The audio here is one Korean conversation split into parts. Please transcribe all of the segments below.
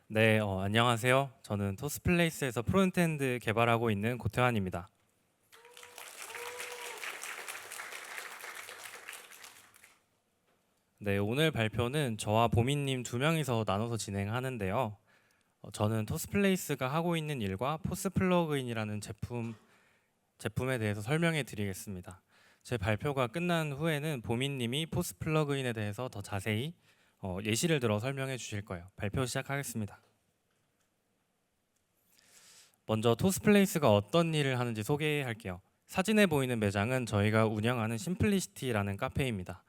네, 안녕하세요. 저는 토스플레이스에서 프론트엔드 개발하고 있는 고태환입니다. 네, 오늘 발표는 저와 보미님 두 명이서 나눠서 진행하는데요. 저는 토스플레이스가 하고 있는 일과 포스 플러그인이라는 제품에 대해서 설명해 드리겠습니다. 제 발표가 끝난 후에는 보미님이 포스 플러그인에 대해서 더 자세히 예시를 들어 설명해 주실 거예요. 발표 시작하겠습니다. 먼저 토스플레이스가 어떤 일을 하는지 소개할게요. 사진에 보이는 매장은 저희가 운영하는 심플리시티라는 카페입니다.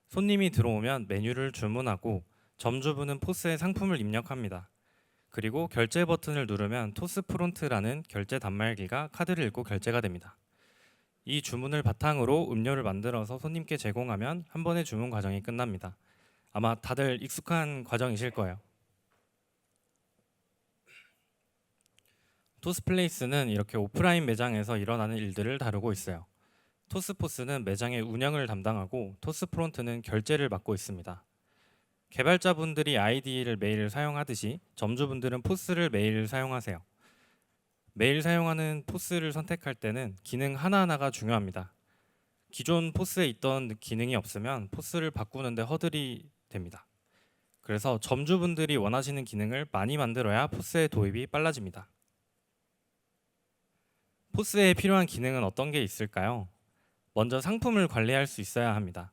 손님이 들어오면 메뉴를 주문하고 점주분은 포스에 상품을 입력합니다. 그리고 결제 버튼을 누르면 토스 프론트라는 결제 단말기가 카드를 읽고 결제가 됩니다. 이 주문을 바탕으로 음료를 만들어서 손님께 제공하면 한 번의 주문 과정이 끝납니다. 아마 다들 익숙한 과정이실 거예요. 토스플레이스는 이렇게 오프라인 매장에서 일어나는 일들을 다루고 있어요. 토스포스는 매장의 운영을 담당하고 토스프론트는 결제를 맡고 있습니다. 개발자분들이 아이디를 매일 사용하듯이 점주분들은 포스를 매일 사용하세요. 매일 사용하는 포스를 선택할 때는 기능 하나하나가 중요합니다. 기존 포스에 있던 기능이 없으면 포스를 바꾸는데 허들이 됩니다. 그래서 점주분들이 원하시는 기능을 많이 만들어야 포스의 도입이 빨라집니다. 포스에 필요한 기능은 어떤 게 있을까요? 먼저 상품을 관리할 수 있어야 합니다.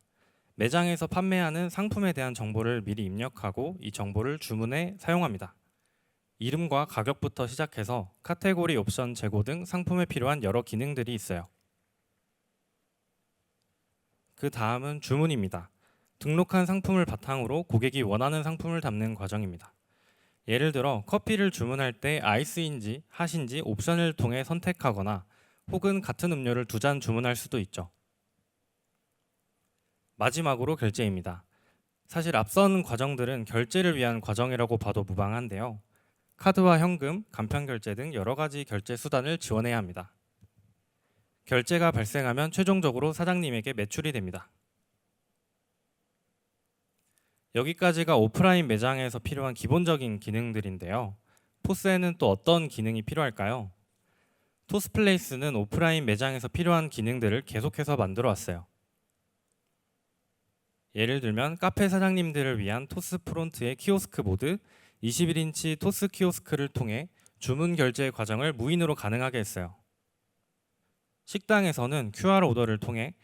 매장에서 판매하는 상품에 대한 정보를 미리 입력하고 이 정보를 주문에 사용합니다. 이름과 가격부터 시작해서 카테고리 옵션 재고 등 상품에 필요한 여러 기능들이 있어요. 그 다음은 주문입니다. 등록한 상품을 바탕으로 고객이 원하는 상품을 담는 과정입니다. 예를 들어 커피를 주문할 때 아이스인지 핫인지 옵션을 통해 선택하거나 혹은 같은 음료를 2잔 주문할 수도 있죠. 마지막으로 결제입니다. 사실 앞선 과정들은 결제를 위한 과정이라고 봐도 무방한데요. 카드와 현금, 간편결제 등 여러 가지 결제 수단을 지원해야 합니다. 결제가 발생하면 최종적으로 사장님에게 매출이 됩니다. 여기까지가 오프라인 매장에서 필요한 기본적인 기능들인데요. 포스에는 또 어떤 기능이 필요할까요? 토스플레이스는 오프라인 매장에서 필요한 기능들을 계속해서 만들어 왔어요. 예를 들면 카페 사장님들을 위한 토스 프론트의 키오스크 모드, 21인치 토스 키오스크를 통해 주문 결제 과정을 무인으로 가능하게 했어요. 식당에서는 QR 오더를 통해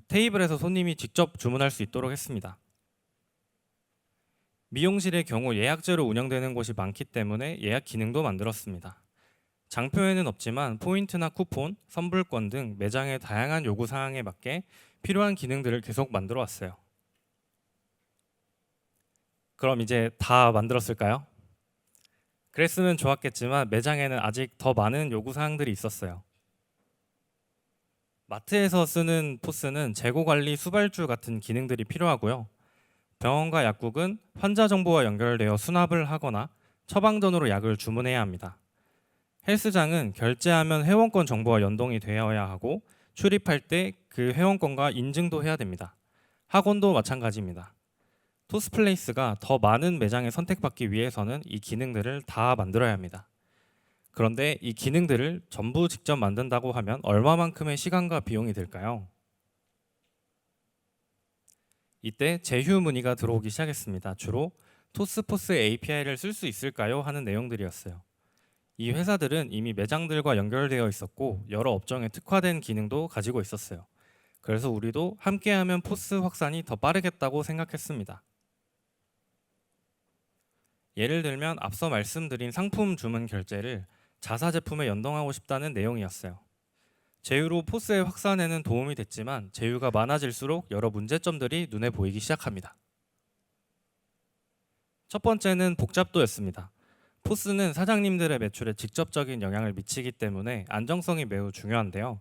테이블에서 손님이 직접 주문할 수 있도록 했습니다. 미용실의 경우 예약제로 운영되는 곳이 많기 때문에 예약 기능도 만들었습니다. 장표에는 없지만 포인트나 쿠폰, 선불권 등 매장의 다양한 요구 사항에 맞게 필요한 기능들을 계속 만들어 왔어요. 그럼 이제 다 만들었을까요? 그랬으면 좋았겠지만 매장에는 아직 더 많은 요구 사항들이 있었어요. 마트에서 쓰는 포스는 재고 관리 수발주 같은 기능들이 필요하고요. 병원과 약국은 환자 정보와 연결되어 수납을 하거나 처방전으로 약을 주문해야 합니다. 헬스장은 결제하면 회원권 정보와 연동이 되어야 하고 출입할 때 그 회원권과 인증도 해야 됩니다. 학원도 마찬가지입니다. 토스플레이스가 더 많은 매장에 선택받기 위해서는 이 기능들을 다 만들어야 합니다. 그런데 이 기능들을 전부 직접 만든다고 하면 얼마만큼의 시간과 비용이 들까요? 이때 제휴 문의가 들어오기 시작했습니다. 주로 토스포스 API를 쓸 수 있을까요? 하는 내용들이었어요. 이 회사들은 이미 매장들과 연결되어 있었고 여러 업종에 특화된 기능도 가지고 있었어요. 그래서 우리도 함께하면 포스 확산이 더 빠르겠다고 생각했습니다. 예를 들면 앞서 말씀드린 상품 주문 결제를 자사 제품에 연동하고 싶다는 내용이었어요. 제휴로 포스의 확산에는 도움이 됐지만 제휴가 많아질수록 여러 문제점들이 눈에 보이기 시작합니다. 첫 번째는 복잡도였습니다. 포스는 사장님들의 매출에 직접적인 영향을 미치기 때문에 안정성이 매우 중요한데요.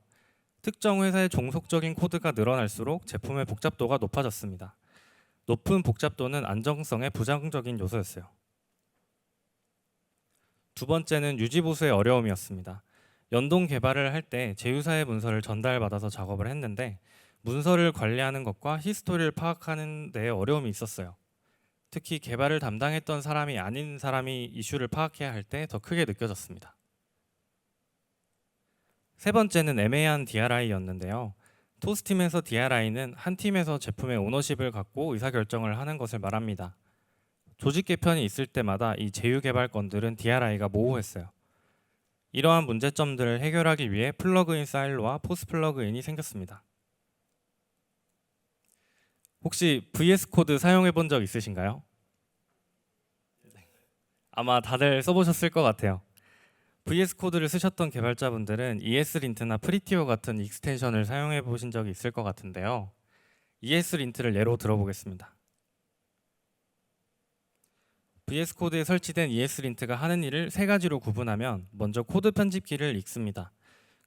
특정 회사의 종속적인 코드가 늘어날수록 제품의 복잡도가 높아졌습니다. 높은 복잡도는 안정성의 부정적인 요소였어요. 두 번째는 유지 보수의 어려움이었습니다. 연동 개발을 할 때 제휴사의 문서를 전달받아서 작업을 했는데 문서를 관리하는 것과 히스토리를 파악하는 데 어려움이 있었어요. 특히 개발을 담당했던 사람이 아닌 사람이 이슈를 파악해야 할 때 더 크게 느껴졌습니다. 세 번째는 애매한 DRI였는데요. 토스팀에서 DRI는 한 팀에서 제품의 오너십을 갖고 의사결정을 하는 것을 말합니다. 조직 개편이 있을 때마다 이 제휴 개발권들은 DRI가 모호했어요. 이러한 문제점들을 해결하기 위해 플러그인 사일로와 포스 플러그인이 생겼습니다. 혹시 VS 코드 사용해 본 적 있으신가요? 아마 다들 써보셨을 것 같아요. VS 코드를 쓰셨던 개발자분들은 ESLint나 프리티어 같은 익스텐션을 사용해 보신 적이 있을 것 같은데요. ESLint를 예로 들어보겠습니다. VS 코드에 설치된 ESLint가 하는 일을 세 가지로 구분하면 먼저 코드 편집키를 읽습니다.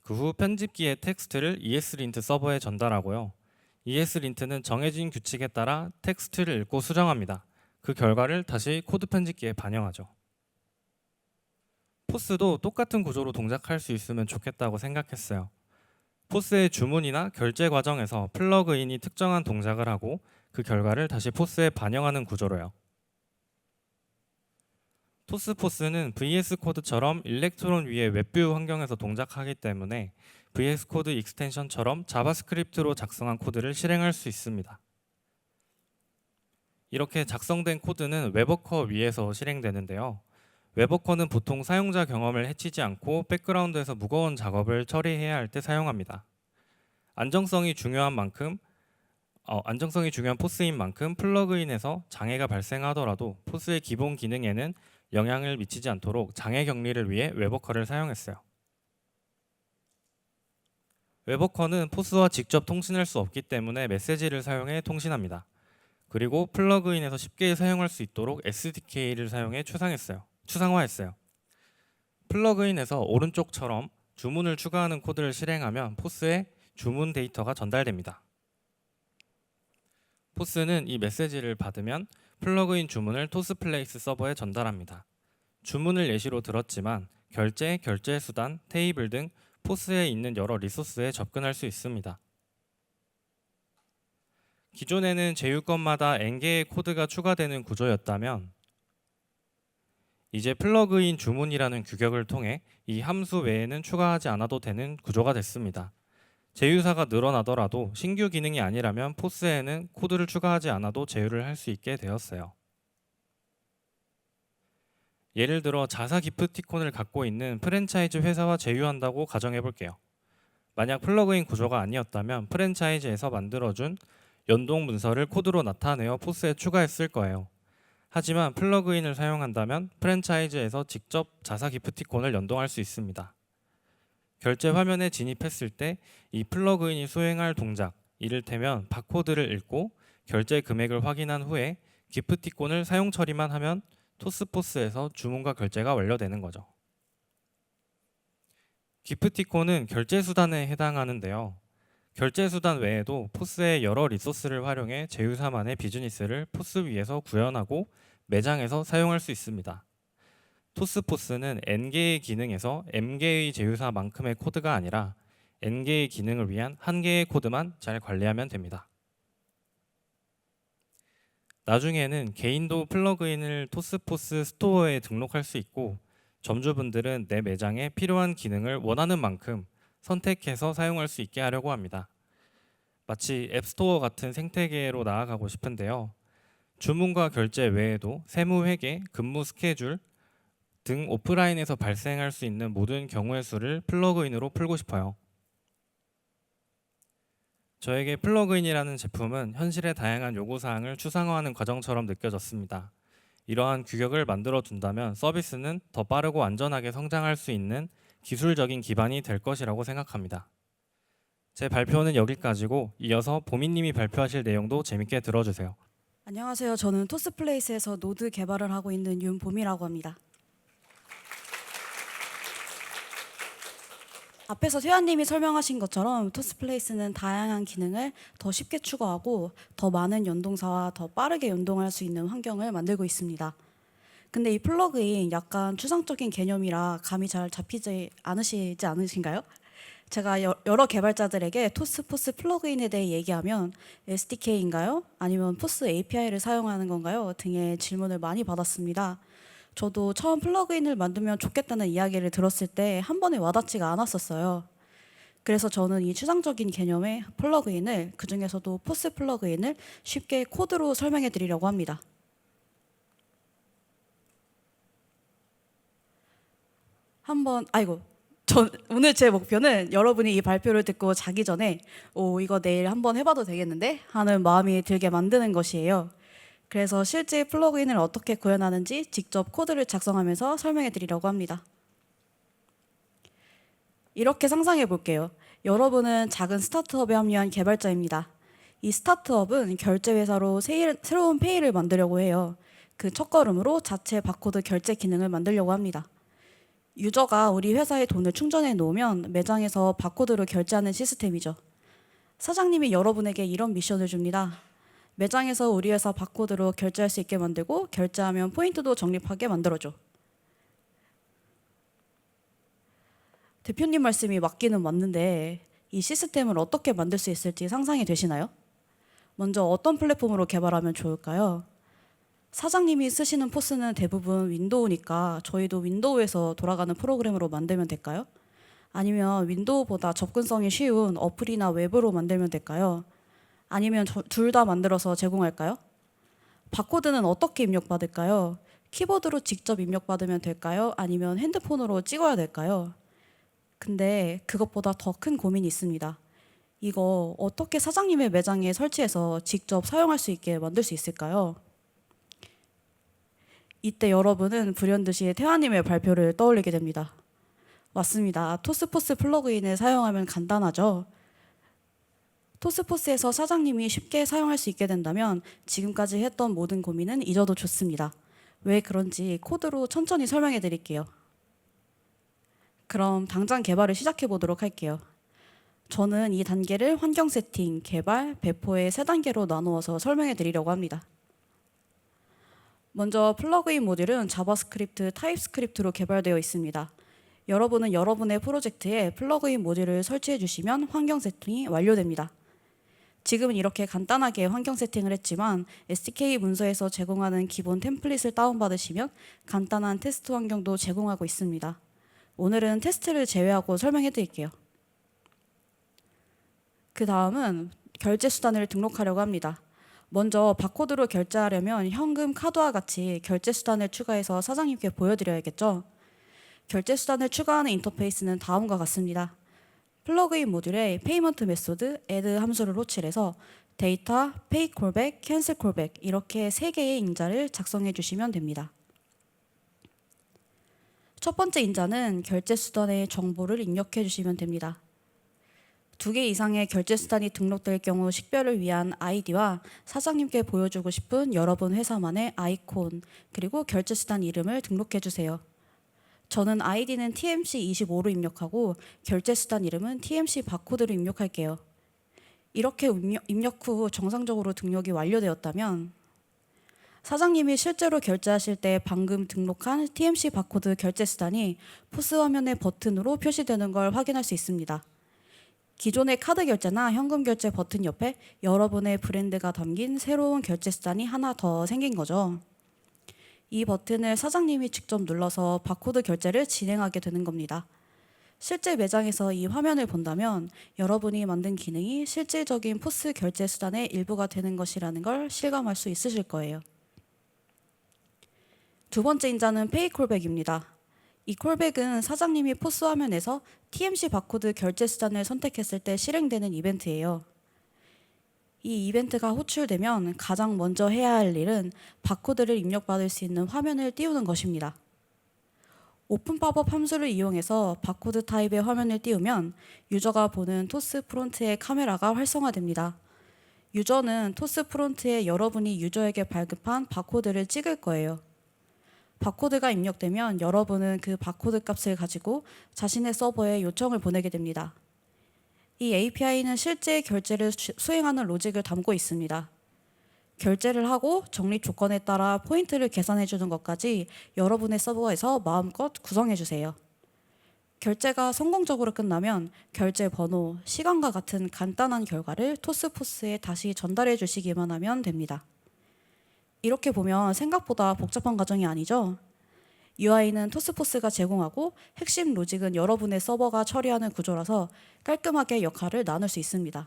그 후 편집키의 텍스트를 ESLint 서버에 전달하고요. ESLint는 정해진 규칙에 따라 텍스트를 읽고 수정합니다. 그 결과를 다시 코드 편집키에 반영하죠. 포스도 똑같은 구조로 동작할 수 있으면 좋겠다고 생각했어요. 포스의 주문이나 결제 과정에서 플러그인이 특정한 동작을 하고 그 결과를 다시 포스에 반영하는 구조로요. 토스포스는 VS 코드처럼 일렉트론 위에 웹뷰 환경에서 동작하기 때문에 VS 코드 익스텐션처럼 자바스크립트로 작성한 코드를 실행할 수 있습니다. 이렇게 작성된 코드는 웹워커 위에서 실행되는데요. 웹워커는 보통 사용자 경험을 해치지 않고 백그라운드에서 무거운 작업을 처리해야 할 때 사용합니다. 안정성이 중요한 포스인 만큼 플러그인에서 장애가 발생하더라도 포스의 기본 기능에는 영향을 미치지 않도록 장애 격리를 위해 웹워커를 사용했어요. 웹워커는 포스와 직접 통신할 수 없기 때문에 메시지를 사용해 통신합니다. 그리고 플러그인에서 쉽게 사용할 수 있도록 SDK를 사용해 추상화했어요. 플러그인에서 오른쪽처럼 주문을 추가하는 코드를 실행하면 포스에 주문 데이터가 전달됩니다. 포스는 이 메시지를 받으면 플러그인 주문을 토스플레이스 서버에 전달합니다. 주문을 예시로 들었지만 결제 수단, 테이블 등 포스에 있는 여러 리소스에 접근할 수 있습니다. 기존에는 제휴건마다 n개의 코드가 추가되는 구조였다면 이제 플러그인 주문이라는 규격을 통해 이 함수 외에는 추가하지 않아도 되는 구조가 됐습니다. 제휴사가 늘어나더라도 신규 기능이 아니라면 포스에는 코드를 추가하지 않아도 제휴를 할 수 있게 되었어요. 예를 들어 자사 기프티콘을 갖고 있는 프랜차이즈 회사와 제휴한다고 가정해 볼게요. 만약 플러그인 구조가 아니었다면 프랜차이즈에서 만들어준 연동 문서를 코드로 나타내어 포스에 추가했을 거예요. 하지만 플러그인을 사용한다면 프랜차이즈에서 직접 자사 기프티콘을 연동할 수 있습니다. 결제 화면에 진입했을 때 이 플러그인이 수행할 동작, 이를테면 바코드를 읽고 결제 금액을 확인한 후에 기프티콘을 사용 처리만 하면 토스포스에서 주문과 결제가 완료되는 거죠. 기프티콘은 결제 수단에 해당하는데요. 결제 수단 외에도 포스의 여러 리소스를 활용해 제휴사만의 비즈니스를 포스 위에서 구현하고 매장에서 사용할 수 있습니다. 토스포스는 n개의 기능에서 m개의 제휴사만큼의 코드가 아니라 n개의 기능을 위한 한 개의 코드만 잘 관리하면 됩니다. 나중에는 개인도 플러그인을 토스포스 스토어에 등록할 수 있고 점주분들은 내 매장에 필요한 기능을 원하는 만큼 선택해서 사용할 수 있게 하려고 합니다. 마치 앱스토어 같은 생태계로 나아가고 싶은데요. 주문과 결제 외에도 세무 회계, 근무 스케줄 등 오프라인에서 발생할 수 있는 모든 경우의 수를 플러그인으로 풀고 싶어요. 저에게 플러그인이라는 제품은 현실의 다양한 요구사항을 추상화하는 과정처럼 느껴졌습니다. 이러한 규격을 만들어 둔다면 서비스는 더 빠르고 안전하게 성장할 수 있는 기술적인 기반이 될 것이라고 생각합니다. 제 발표는 여기까지고 이어서 보미님이 발표하실 내용도 재밌게 들어주세요. 안녕하세요. 저는 토스플레이스에서 노드 개발을 하고 있는 윤봄이라고 합니다. 앞에서 태연님이 설명하신 것처럼 토스플레이스는 다양한 기능을 더 쉽게 추가하고 더 많은 연동사와 더 빠르게 연동할 수 있는 환경을 만들고 있습니다. 근데 이 플러그인 약간 추상적인 개념이라 감이 잘 잡히지 않으신가요? 제가 여러 개발자들에게 토스 포스 플러그인에 대해 얘기하면 SDK인가요? 아니면 포스 API를 사용하는 건가요? 등의 질문을 많이 받았습니다. 저도 처음 플러그인을 만들면 좋겠다는 이야기를 들었을 때 한 번에 와닿지가 않았었어요. 그래서 저는 이 추상적인 개념의 플러그인을, 그중에서도 포스 플러그인을 쉽게 코드로 설명해 드리려고 합니다. 오늘 제 목표는 여러분이 이 발표를 듣고 자기 전에 이거 내일 한번 해봐도 되겠는데? 하는 마음이 들게 만드는 것이에요. 그래서 실제 플러그인을 어떻게 구현하는지 직접 코드를 작성하면서 설명해 드리려고 합니다. 이렇게 상상해 볼게요. 여러분은 작은 스타트업에 합류한 개발자입니다. 이 스타트업은 결제회사로 새로운 페이를 만들려고 해요. 그 첫걸음으로 자체 바코드 결제 기능을 만들려고 합니다. 유저가 우리 회사에 돈을 충전해 놓으면 매장에서 바코드로 결제하는 시스템이죠. 사장님이 여러분에게 이런 미션을 줍니다. 매장에서 우리 회사 바코드로 결제할 수 있게 만들고 결제하면 포인트도 적립하게 만들어줘. 대표님 말씀이 맞기는 맞는데 이 시스템을 어떻게 만들 수 있을지 상상이 되시나요? 먼저 어떤 플랫폼으로 개발하면 좋을까요? 사장님이 쓰시는 포스는 대부분 윈도우니까 저희도 윈도우에서 돌아가는 프로그램으로 만들면 될까요? 아니면 윈도우보다 접근성이 쉬운 어플이나 웹으로 만들면 될까요? 아니면 둘 다 만들어서 제공할까요? 바코드는 어떻게 입력받을까요? 키보드로 직접 입력받으면 될까요? 아니면 핸드폰으로 찍어야 될까요? 근데 그것보다 더 큰 고민이 있습니다. 이거 어떻게 사장님의 매장에 설치해서 직접 사용할 수 있게 만들 수 있을까요? 이때 여러분은 불현듯이 태화님의 발표를 떠올리게 됩니다. 맞습니다. 토스포스 플러그인을 사용하면 간단하죠. 토스포스에서 사장님이 쉽게 사용할 수 있게 된다면 지금까지 했던 모든 고민은 잊어도 좋습니다. 왜 그런지 코드로 천천히 설명해 드릴게요. 그럼 당장 개발을 시작해 보도록 할게요. 저는 이 단계를 환경 세팅, 개발, 배포의 3단계로 나누어서 설명해 드리려고 합니다. 먼저 플러그인 모듈은 자바스크립트, 타입스크립트로 개발되어 있습니다. 여러분은 여러분의 프로젝트에 플러그인 모듈을 설치해 주시면 환경 세팅이 완료됩니다. 지금은 이렇게 간단하게 환경 세팅을 했지만 SDK 문서에서 제공하는 기본 템플릿을 다운받으시면 간단한 테스트 환경도 제공하고 있습니다. 오늘은 테스트를 제외하고 설명해 드릴게요. 그 다음은 결제 수단을 등록하려고 합니다. 먼저 바코드로 결제하려면 현금, 카드와 같이 결제 수단을 추가해서 사장님께 보여드려야겠죠. 결제 수단을 추가하는 인터페이스는 다음과 같습니다. 플러그인 모듈에 페이먼트 메소드, add 함수를 호출해서 데이터, pay callback, cancel callback 이렇게 3개의 인자를 작성해 주시면 됩니다. 첫 번째 인자는 결제 수단의 정보를 입력해 주시면 됩니다. 2개 이상의 결제 수단이 등록될 경우 식별을 위한 아이디와 사장님께 보여주고 싶은 여러분 회사만의 아이콘, 그리고 결제 수단 이름을 등록해 주세요. 저는 아이디는 TMC25로 입력하고 결제 수단 이름은 TMC 바코드로 입력할게요. 이렇게 입력 후 정상적으로 등록이 완료되었다면 사장님이 실제로 결제하실 때 방금 등록한 TMC 바코드 결제 수단이 포스 화면의 버튼으로 표시되는 걸 확인할 수 있습니다. 기존의 카드 결제나 현금 결제 버튼 옆에 여러분의 브랜드가 담긴 새로운 결제 수단이 하나 더 생긴 거죠. 이 버튼을 사장님이 직접 눌러서 바코드 결제를 진행하게 되는 겁니다. 실제 매장에서 이 화면을 본다면 여러분이 만든 기능이 실질적인 포스 결제 수단의 일부가 되는 것이라는 걸 실감할 수 있으실 거예요. 두 번째 인자는 페이 콜백입니다. 이 콜백은 사장님이 포스 화면에서 TMC 바코드 결제 수단을 선택했을 때 실행되는 이벤트예요. 이 이벤트가 호출되면 가장 먼저 해야 할 일은 바코드를 입력받을 수 있는 화면을 띄우는 것입니다. 오픈 팝업 함수를 이용해서 바코드 타입의 화면을 띄우면 유저가 보는 토스 프론트의 카메라가 활성화됩니다. 유저는 토스 프론트에 여러분이 유저에게 발급한 바코드를 찍을 거예요. 바코드가 입력되면 여러분은 그 바코드 값을 가지고 자신의 서버에 요청을 보내게 됩니다. 이 API는 실제 결제를 수행하는 로직을 담고 있습니다. 결제를 하고 적립 조건에 따라 포인트를 계산해 주는 것까지 여러분의 서버에서 마음껏 구성해 주세요. 결제가 성공적으로 끝나면 결제 번호, 시간과 같은 간단한 결과를 토스포스에 다시 전달해 주시기만 하면 됩니다. 이렇게 보면 생각보다 복잡한 과정이 아니죠? UI는 토스포스가 제공하고 핵심 로직은 여러분의 서버가 처리하는 구조라서 깔끔하게 역할을 나눌 수 있습니다.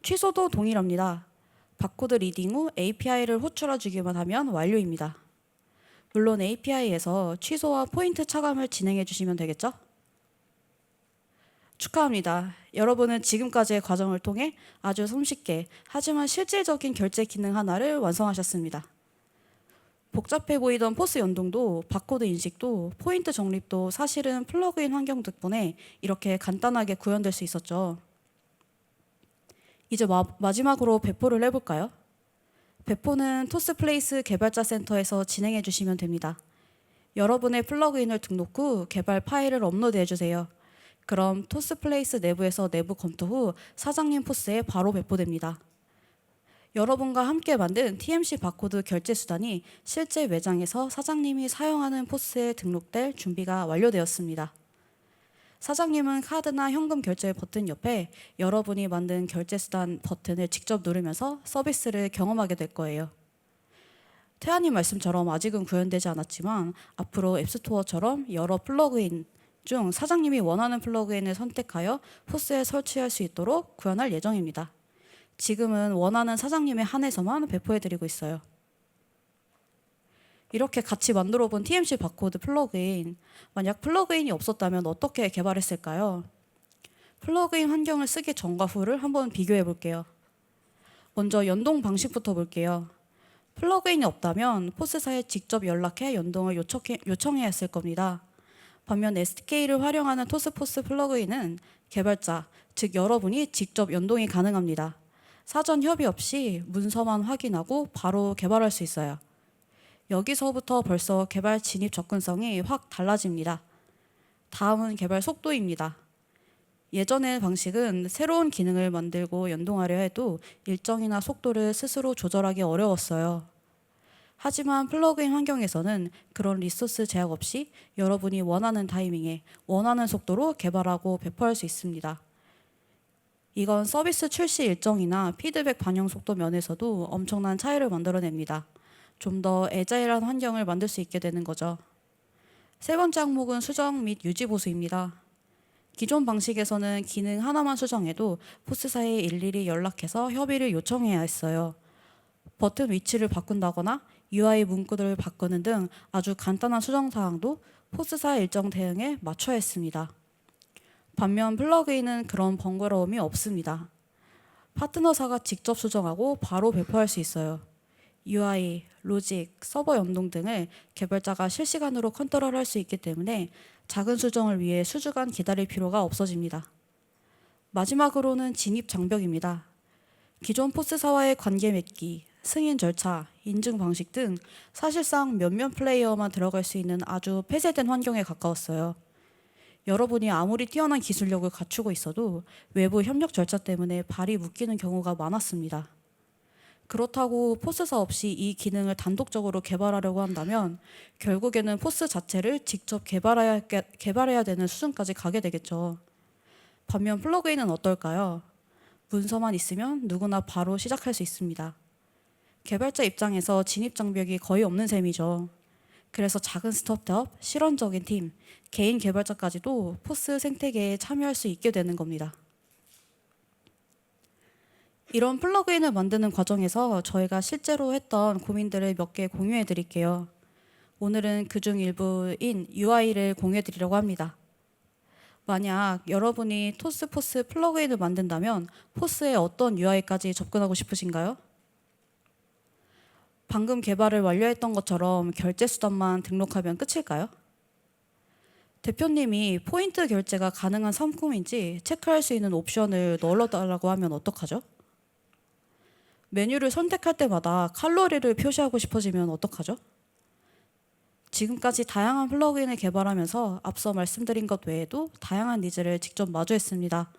취소도 동일합니다. 바코드 리딩 후 API를 호출해 주기만 하면 완료입니다. 물론 API에서 취소와 포인트 차감을 진행해 주시면 되겠죠? 축하합니다. 여러분은 지금까지의 과정을 통해 아주 손쉽게 하지만 실질적인 결제 기능 하나를 완성하셨습니다. 복잡해 보이던 포스 연동도 바코드 인식도 포인트 적립도 사실은 플러그인 환경 덕분에 이렇게 간단하게 구현될 수 있었죠. 이제 마지막으로 배포를 해볼까요? 배포는 토스플레이스 개발자 센터에서 진행해 주시면 됩니다. 여러분의 플러그인을 등록 후 개발 파일을 업로드해 주세요. 그럼 토스플레이스 내부에서 내부 검토 후 사장님 포스에 바로 배포됩니다. 여러분과 함께 만든 TMC 바코드 결제 수단이 실제 매장에서 사장님이 사용하는 포스에 등록될 준비가 완료되었습니다. 사장님은 카드나 현금 결제 버튼 옆에 여러분이 만든 결제 수단 버튼을 직접 누르면서 서비스를 경험하게 될 거예요. 태아님 말씀처럼 아직은 구현되지 않았지만 앞으로 앱스토어처럼 여러 플러그인 중 사장님이 원하는 플러그인을 선택하여 포스에 설치할 수 있도록 구현할 예정입니다. 지금은 원하는 사장님에 한해서만 배포해드리고 있어요. 이렇게 같이 만들어 본 TMC 바코드 플러그인, 만약 플러그인이 없었다면 어떻게 개발했을까요? 플러그인 환경을 쓰기 전과 후를 한번 비교해 볼게요. 먼저 연동 방식부터 볼게요. 플러그인이 없다면 포스사에 직접 연락해 연동을 요청해야 했을 겁니다. 반면 SDK를 활용하는 토스포스 플러그인은 개발자, 즉 여러분이 직접 연동이 가능합니다. 사전 협의 없이 문서만 확인하고 바로 개발할 수 있어요. 여기서부터 벌써 개발 진입 접근성이 확 달라집니다. 다음은 개발 속도입니다. 예전의 방식은 새로운 기능을 만들고 연동하려 해도 일정이나 속도를 스스로 조절하기 어려웠어요. 하지만 플러그인 환경에서는 그런 리소스 제약 없이 여러분이 원하는 타이밍에 원하는 속도로 개발하고 배포할 수 있습니다. 이건 서비스 출시 일정이나 피드백 반영 속도 면에서도 엄청난 차이를 만들어냅니다. 좀 더 애자일한 환경을 만들 수 있게 되는 거죠. 세 번째 항목은 수정 및 유지 보수입니다. 기존 방식에서는 기능 하나만 수정해도 포스사에 일일이 연락해서 협의를 요청해야 했어요. 버튼 위치를 바꾼다거나 UI 문구를 바꾸는 등 아주 간단한 수정 사항도 포스사 일정 대응에 맞춰야 했습니다. 반면 플러그인은 그런 번거로움이 없습니다. 파트너사가 직접 수정하고 바로 배포할 수 있어요. UI, 로직, 서버 연동 등을 개발자가 실시간으로 컨트롤할 수 있기 때문에 작은 수정을 위해 수주간 기다릴 필요가 없어집니다. 마지막으로는 진입 장벽입니다. 기존 포스사와의 관계 맺기, 승인 절차, 인증 방식 등 사실상 몇몇 플레이어만 들어갈 수 있는 아주 폐쇄된 환경에 가까웠어요. 여러분이 아무리 뛰어난 기술력을 갖추고 있어도 외부 협력 절차 때문에 발이 묶이는 경우가 많았습니다. 그렇다고 포스사 없이 이 기능을 단독적으로 개발하려고 한다면 결국에는 포스 자체를 직접 개발해야 되는 수준까지 가게 되겠죠. 반면 플러그인은 어떨까요? 문서만 있으면 누구나 바로 시작할 수 있습니다. 개발자 입장에서 진입 장벽이 거의 없는 셈이죠. 그래서 작은 스타트업, 실험적인 팀, 개인 개발자까지도 포스 생태계에 참여할 수 있게 되는 겁니다. 이런 플러그인을 만드는 과정에서 저희가 실제로 했던 고민들을 몇 개 공유해 드릴게요. 오늘은 그중 일부인 UI를 공유해 드리려고 합니다. 만약 여러분이 토스포스 플러그인을 만든다면 포스의 어떤 UI까지 접근하고 싶으신가요? 방금 개발을 완료했던 것처럼 결제 수단만 등록하면 끝일까요? 대표님이 포인트 결제가 가능한 상품인지 체크할 수 있는 옵션을 넣어달라고 하면 어떡하죠? 메뉴를 선택할 때마다 칼로리를 표시하고 싶어지면 어떡하죠? 지금까지 다양한 플러그인을 개발하면서 앞서 말씀드린 것 외에도 다양한 니즈를 직접 마주했습니다.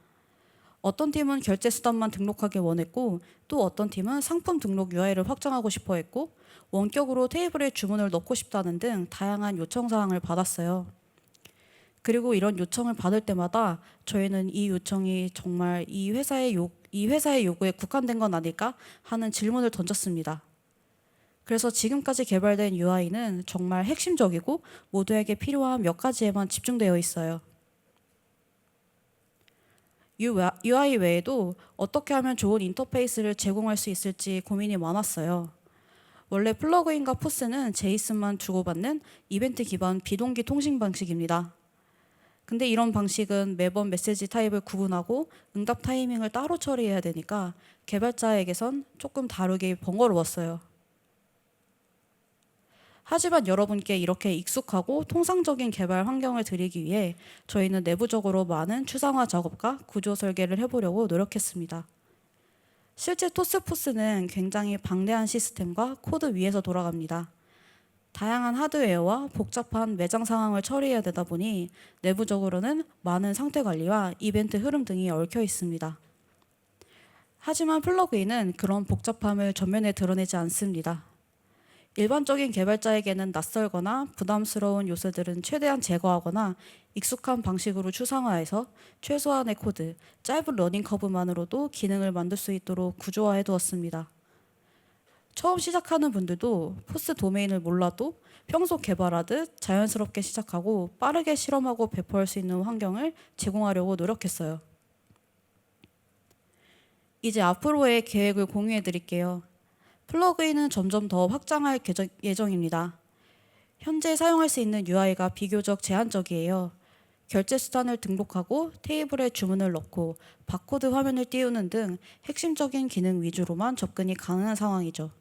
어떤 팀은 결제 수단만 등록하길 원했고 또 어떤 팀은 상품 등록 UI를 확장하고 싶어 했고 원격으로 테이블에 주문을 넣고 싶다는 등 다양한 요청 사항을 받았어요. 그리고 이런 요청을 받을 때마다 저희는 이 요청이 정말 이 회사의 요구에 국한된 건 아닐까 하는 질문을 던졌습니다. 그래서 지금까지 개발된 UI는 정말 핵심적이고 모두에게 필요한 몇 가지에만 집중되어 있어요. UI 외에도 어떻게 하면 좋은 인터페이스를 제공할 수 있을지 고민이 많았어요. 원래 플러그인과 포스는 제이슨만 주고받는 이벤트 기반 비동기 통신 방식입니다. 근데 이런 방식은 매번 메시지 타입을 구분하고 응답 타이밍을 따로 처리해야 되니까 개발자에게선 조금 다루기 번거로웠어요. 하지만 여러분께 이렇게 익숙하고 통상적인 개발 환경을 드리기 위해 저희는 내부적으로 많은 추상화 작업과 구조 설계를 해보려고 노력했습니다. 실제 토스포스는 굉장히 방대한 시스템과 코드 위에서 돌아갑니다. 다양한 하드웨어와 복잡한 매장 상황을 처리해야 되다 보니 내부적으로는 많은 상태 관리와 이벤트 흐름 등이 얽혀 있습니다. 하지만 플러그인은 그런 복잡함을 전면에 드러내지 않습니다. 일반적인 개발자에게는 낯설거나 부담스러운 요소들은 최대한 제거하거나 익숙한 방식으로 추상화해서 최소한의 코드, 짧은 러닝 커브만으로도 기능을 만들 수 있도록 구조화해 두었습니다. 처음 시작하는 분들도 포스 도메인을 몰라도 평소 개발하듯 자연스럽게 시작하고 빠르게 실험하고 배포할 수 있는 환경을 제공하려고 노력했어요. 이제 앞으로의 계획을 공유해 드릴게요. 플러그인은 점점 더 확장할 예정입니다. 현재 사용할 수 있는 UI가 비교적 제한적이에요. 결제 수단을 등록하고 테이블에 주문을 넣고 바코드 화면을 띄우는 등 핵심적인 기능 위주로만 접근이 가능한 상황이죠.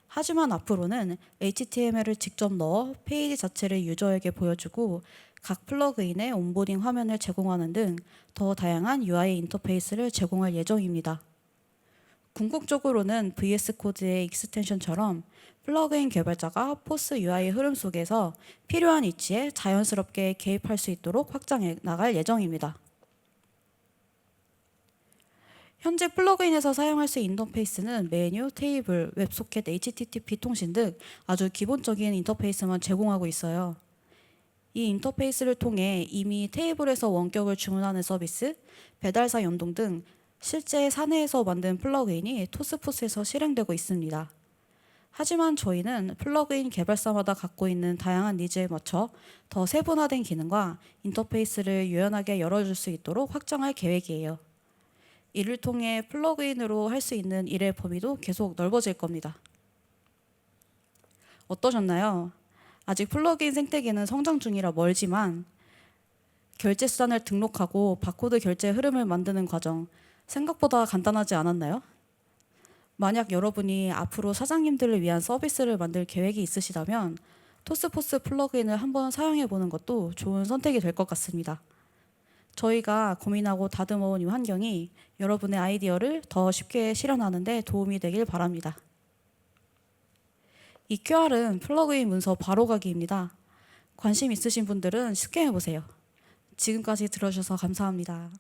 하지만 앞으로는 HTML을 직접 넣어 페이지 자체를 유저에게 보여주고 각 플러그인의 온보딩 화면을 제공하는 등 더 다양한 UI 인터페이스를 제공할 예정입니다. 궁극적으로는 VS 코드의 익스텐션처럼 플러그인 개발자가 포스 UI 흐름 속에서 필요한 위치에 자연스럽게 개입할 수 있도록 확장해 나갈 예정입니다. 현재 플러그인에서 사용할 수 있는 인터페이스는 메뉴, 테이블, 웹소켓, HTTP 통신 등 아주 기본적인 인터페이스만 제공하고 있어요. 이 인터페이스를 통해 이미 테이블에서 원격을 주문하는 서비스, 배달사 연동 등 실제 사내에서 만든 플러그인이 토스포스에서 실행되고 있습니다. 하지만 저희는 플러그인 개발사마다 갖고 있는 다양한 니즈에 맞춰 더 세분화된 기능과 인터페이스를 유연하게 열어줄 수 있도록 확장할 계획이에요. 이를 통해 플러그인으로 할 수 있는 일의 범위도 계속 넓어질 겁니다. 어떠셨나요? 아직 플러그인 생태계는 성장 중이라 멀지만 결제 수단을 등록하고 바코드 결제 흐름을 만드는 과정 생각보다 간단하지 않았나요? 만약 여러분이 앞으로 사장님들을 위한 서비스를 만들 계획이 있으시다면 토스포스 플러그인을 한번 사용해 보는 것도 좋은 선택이 될 것 같습니다. 저희가 고민하고 다듬어온 이 환경이 여러분의 아이디어를 더 쉽게 실현하는 데 도움이 되길 바랍니다. 이 QR은 플러그인 문서 바로가기입니다. 관심 있으신 분들은 스캔해 보세요. 지금까지 들어주셔서 감사합니다.